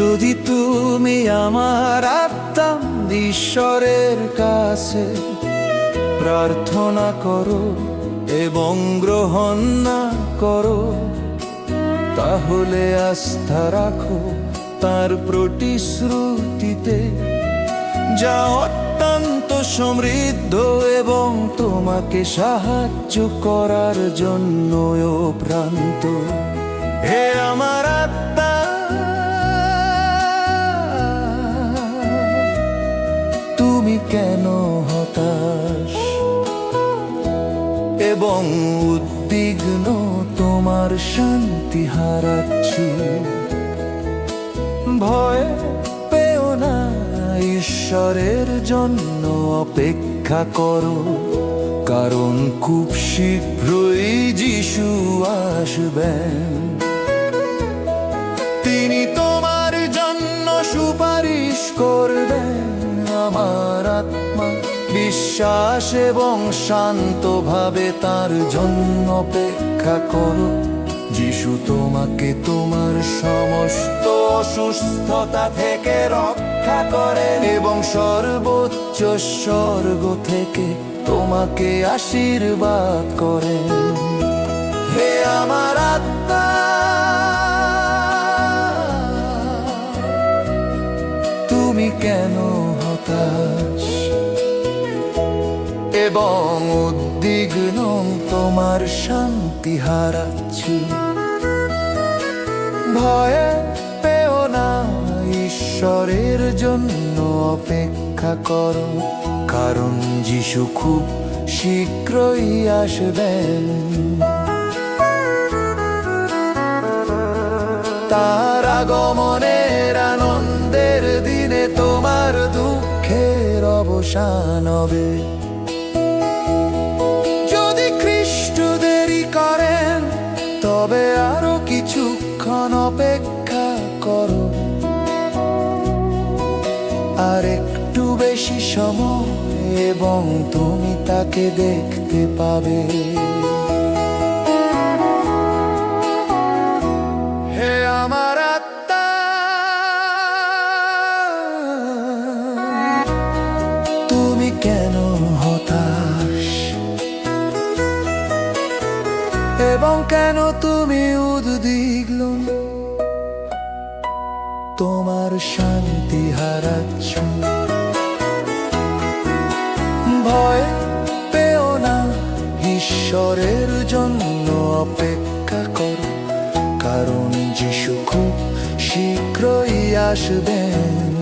যদি তুমি আমার আত্মা ঈশ্বরের কাছে প্রার্থনা করো এবং গ্রহণ না করো, তাহলে আস্থা রাখো তার প্রতিশ্রুতিতে, যা অত্যন্ত সমৃদ্ধ এবং তোমাকে সাহায্য করার জন্য প্রান্ত। হে আমার আত্মা, তুমি কেন হতাশ এবং উদ্বিগ্ন? তোমার শান্তি হারাচ্ছি। ভয় পেও না, ঈশ্বরের জন্য অপেক্ষা করো, কারণ খুব শীঘ্রই যিশু আসবেন। তিনি তোমার জন্য সুপারিশ করবেন। আমার আত্মা, বিশ্বাস এবং শান্তভাবে তার জন্য অপেক্ষা করো। যিশু তোমাকে তোমার সমস্ত অসুস্থতা থেকে রক্ষা করেন এবং সর্বোচ্চ স্বর্গ থেকে তোমাকে আশীর্বাদ করেন। হে আমার আত্মা, তুমি কেন হতাশ এবং উদ্বিগ্ন? তোমার শান্তি হারাচ্ছি। ভয় পেও না, ঈশ্বরের জন্য অপেক্ষা করো, কারণ যিশু খুব শীঘ্রই আসবেন। তার আগমনের আনন্দের দিনে তোমার দুঃখের অবসান হবে। যদি খ্রিস্ট দেরি করেন, তবে আরো কিছুক্ষণ অপেক্ষা করো, আর একটু বেশি সময় এবং তুমি তাকে দেখতে পাবে। হে আমার আত্মা, তুমি কেন হতাশ এবং কেন তুমি উদ্বিগ্ন? তোমার শান্তি হারাচ্ছ। ভয় পেও না, ঈশ্বরের জন্য অপেক্ষা করো, কারণ যিশু খুব শীঘ্রই আসবেন।